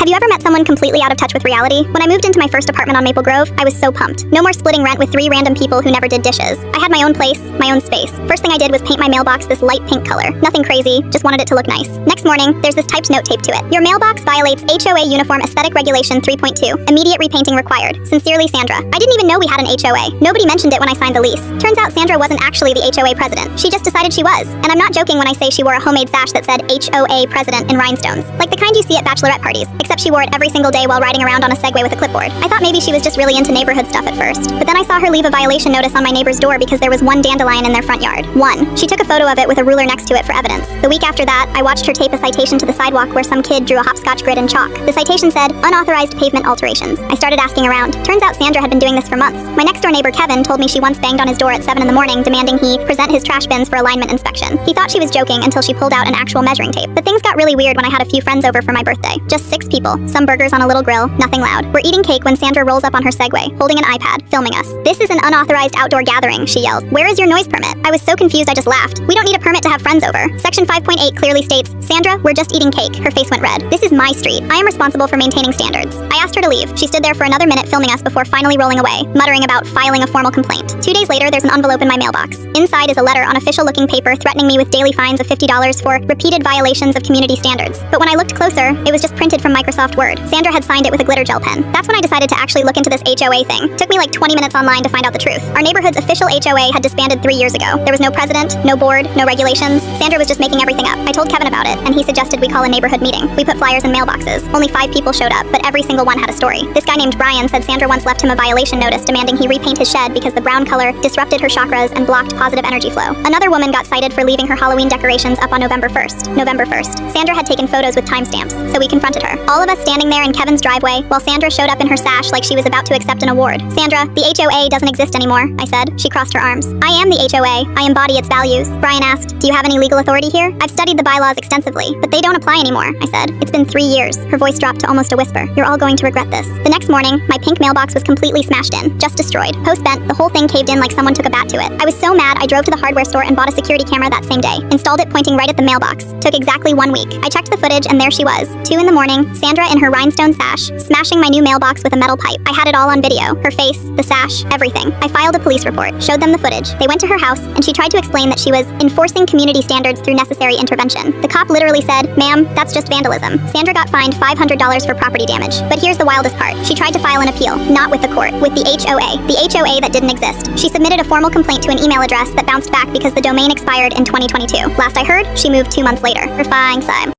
you ever met someone completely out of touch with reality? When I moved into my first apartment on Maple Grove, I was so pumped. No more splitting rent with 3 random people who never did dishes. I had my own place, my own space. First thing I did was paint my mailbox this light pink color. Nothing crazy, just wanted it to look nice. Next morning, there's this typed note taped to it. Your mailbox violates HOA Uniform Aesthetic Regulation 3.2. Immediate repainting required. Sincerely, Sandra. I didn't even know we had an HOA. Nobody mentioned it when I signed the lease. Turns out Sandra wasn't actually the HOA president. She just decided she was. And I'm not joking when I say she wore a homemade sash that said HOA president in rhinestones. Like the kind you see at bachelorette parties, except she wore it every single day while riding around on a Segway with a clipboard. I thought maybe she was just really into neighborhood stuff at first. But then I saw her leave a violation notice on my neighbor's door because there was one dandelion in their front yard. One. She took a photo of it with a ruler next to it for evidence. The week after that, I watched her tape a citation to the sidewalk where some kid drew a hopscotch grid in chalk. The citation said, unauthorized pavement alterations. I started asking around. Turns out Sandra had been doing this for months. My next door neighbor Kevin told me she once banged on his door at 7 in the morning demanding he present his trash bins for alignment inspection. He thought she was joking until she pulled out an actual measuring tape. But things got really weird when I had a few friends over for my birthday. Just 6 people, some burgers on a little grill, nothing loud. We're eating cake when Sandra rolls up on her Segway, holding an iPad, filming us. This is an unauthorized outdoor gathering, she yelled. Where is your noise permit? I was so confused I just laughed. We don't need a permit to have friends over. Section 5.8 clearly states, Sandra, we're just eating cake. Her face went red. This is my street. I am responsible for maintaining standards. I asked her to leave. She stood there for another minute filming us before finally rolling away, muttering about filing a formal complaint. 2 days later, there's an envelope in my mailbox. Inside is a letter on official-looking paper threatening me with daily fines of $50 for repeated violations of community standards. But when I looked closer, it was just printed from Microsoft Word. Sandra had signed it with a glitter gel pen. That's when I decided to actually look into this HOA thing. Took me like 20 minutes online to find out the truth. Our neighborhood's official HOA had disbanded 3 years ago. There was no president, no board, no regulations. Sandra was just making everything up. I told Kevin about it, and he suggested we call a neighborhood meeting. We put flyers in mailboxes. Only 5 people showed up, but every single one had a story. This guy named Brian said Sandra once left him a violation notice demanding he repaint his shed because the brown color disrupted her chakras and blocked positive energy flow. Another woman got cited for leaving her Halloween decorations up on November 1st. Sandra had taken photos with timestamps, so we confronted her. All of us standing there in Kevin's driveway while Sandra showed up in her sash like she was about to accept an award. Sandra, the HOA doesn't exist anymore, I said. She crossed her arms. I am the HOA. I embody its values. Brian asked, do you have any legal authority here? I've studied the bylaws extensively, but they don't apply anymore, I said. It's been 3 years. Her voice dropped to almost a whisper. You're all going to regret this. The next morning, my pink mailbox was completely smashed in, just destroyed. Post bent, the whole thing caved in like someone took a bat to it. I was so mad, I drove to the hardware store and bought a security camera that same day. Installed it pointing right at the mailbox. Took exactly 1 week. I checked the footage and there she was. 2 in the morning, Sandra in her rhinestone sash, smashing my new mailbox with a metal pipe. I had it all on video. Her face, the sash, everything. I filed a police report, showed them the footage. They went to her house and she tried to explain that she was enforcing community standards through necessary intervention. The cop literally said, ma'am, that's just vandalism. Sandra got fined $500 for property damage. But here's the wildest part. She tried to file an appeal, not with the court, with the HOA. The HOA that didn't exist. She submitted a formal complaint to an email address that bounced back because the domain expired in 2022. Last I heard, she moved 2 months later. Fine, Simon.